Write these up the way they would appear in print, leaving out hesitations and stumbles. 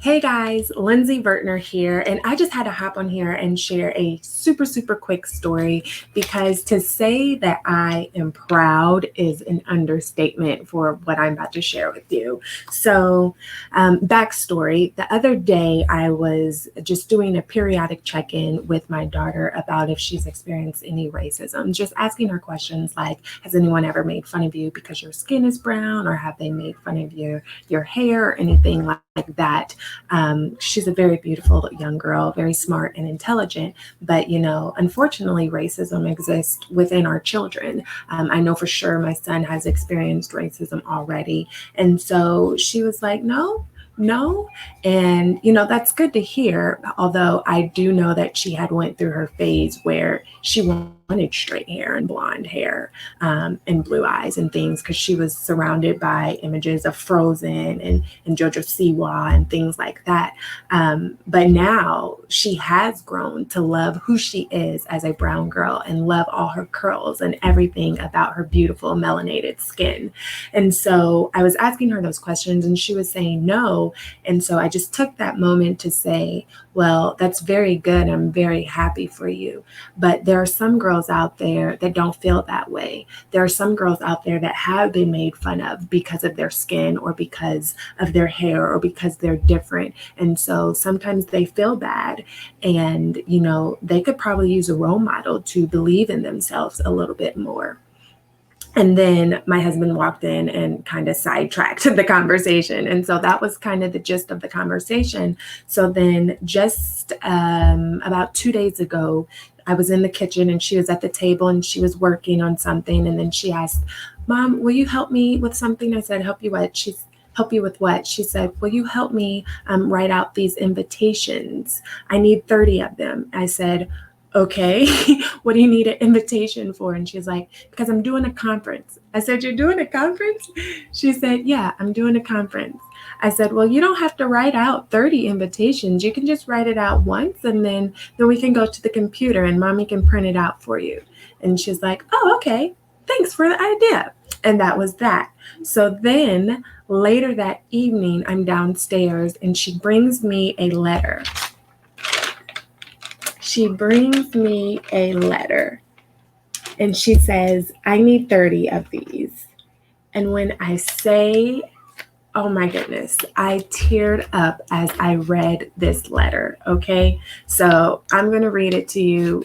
Hey guys, Lindsey Vertner here, and I just had to hop on here and share a super quick story because to say that I am proud is an understatement for what I'm about to share with you. Backstory, the other day I was just doing a periodic check in with my daughter about if she's experienced any racism, just asking her questions like, has anyone ever made fun of you because your skin is brown, or have they made fun of your hair, or anything like that. She's a very beautiful young girl, very smart and intelligent. But, unfortunately, racism exists within our children. I know for sure my son has experienced racism already. And so she was like, no. And, that's good to hear. Although I do know that she had went through her phase where she wanted straight hair and blonde hair and blue eyes and things because she was surrounded by images of Frozen and Jojo Siwa and things like that. But now she has grown to love who she is as a brown girl and love all her curls and everything about her beautiful melanated skin. And so I was asking her those questions and she was saying no. And so I just took that moment to say, well, that's very good. I'm very happy for you. But there are some girls out there that don't feel that way. There are some girls out there that have been made fun of because of their skin or because of their hair or because they're different. And so sometimes they feel bad and, they could probably use a role model to believe in themselves a little bit more. And then my husband walked in and kind of sidetracked the conversation. And so that was kind of the gist of the conversation. So then just about 2 days ago, I was in the kitchen and she was at the table and she was working on something. And then she asked, Mom, will you help me with something? I said, help you what? Help you with what? She said, will you help me write out these invitations? I need 30 of them. I said, okay, what do you need an invitation for? And she's like, because I'm doing a conference. I said, you're doing a conference? She said, yeah, I'm doing a conference. I said, well, you don't have to write out 30 invitations. You can just write it out once and then we can go to the computer and mommy can print it out for you. And she's like, oh, okay, thanks for the idea. And that was that. So then later that evening, I'm downstairs and she brings me a letter. She brings me a letter and she says, I need 30 of these. And when I say, oh my goodness, I teared up as I read this letter. Okay. So I'm going to read it to you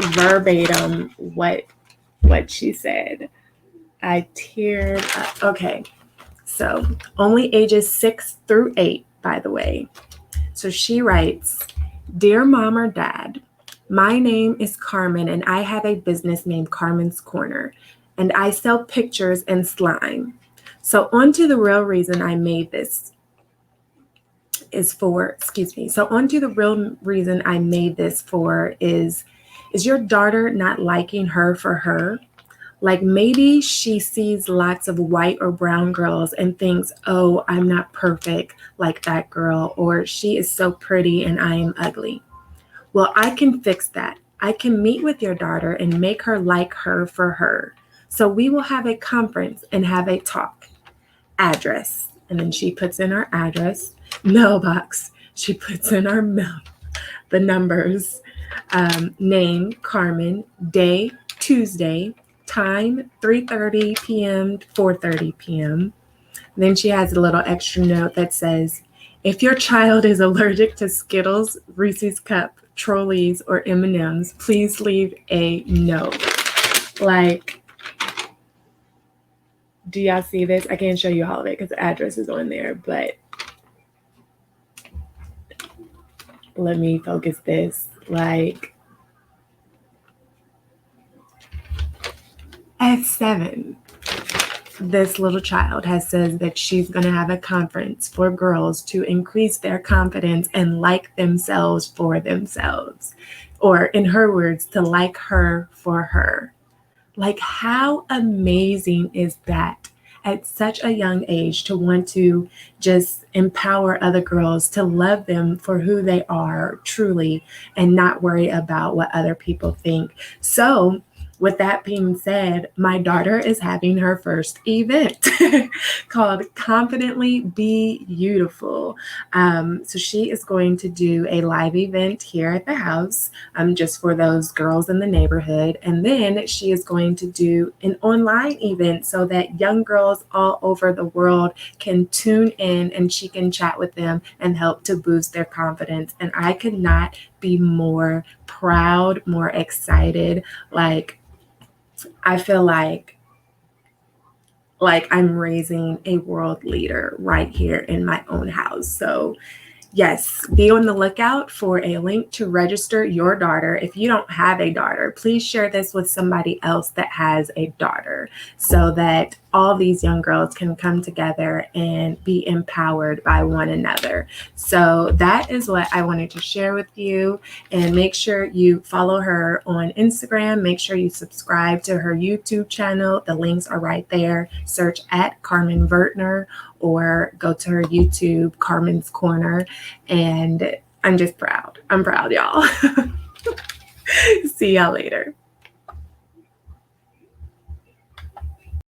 verbatim what she said. I teared up. Okay. So only ages 6 through 8, by the way. So she writes, Dear Mom or Dad, my name is Carmen and I have a business named Carmen's Corner and I sell pictures and slime. So on to the real reason I made this is your daughter not liking her for her? Like maybe she sees lots of white or brown girls and thinks, oh, I'm not perfect like that girl, or she is so pretty and I am ugly. Well, I can fix that. I can meet with your daughter and make her like her for her. So we will have a conference and have a talk. Address. And then she puts in our address. Mailbox. She puts in our mail. The numbers. Name, Carmen. Day, Tuesday. Time 3:30 p.m. to 4:30 p.m. Then she has a little extra note that says, if your child is allergic to Skittles, Reese's Cup, Trolleys, or M&Ms, please leave a note. Like, do y'all see this? I can't show you all of it because the address is on there, but let me focus this. Like, at 7, this little child has said that she's going to have a conference for girls to increase their confidence and like themselves for themselves. Or in her words, to like her for her. Like, how amazing is that at such a young age to want to just empower other girls to love them for who they are truly and not worry about what other people think. So with that being said, my daughter is having her first event called Confidently Be Beautiful. So she is going to do a live event here at the house, just for those girls in the neighborhood. And then she is going to do an online event so that young girls all over the world can tune in and she can chat with them and help to boost their confidence. And I could not be more proud, more excited. Like, I feel like I'm raising a world leader right here in my own house. So yes, be on the lookout for a link to register your daughter. If you don't have a daughter, please share this with somebody else that has a daughter so that all these young girls can come together and be empowered by one another. So that is what I wanted to share with you. And make sure you follow her on Instagram. Make sure you subscribe to her YouTube channel. The links are right there. Search at Carmen Vertner or go to her YouTube, Carmen's Corner. And I'm just proud. I'm proud, y'all. See y'all later.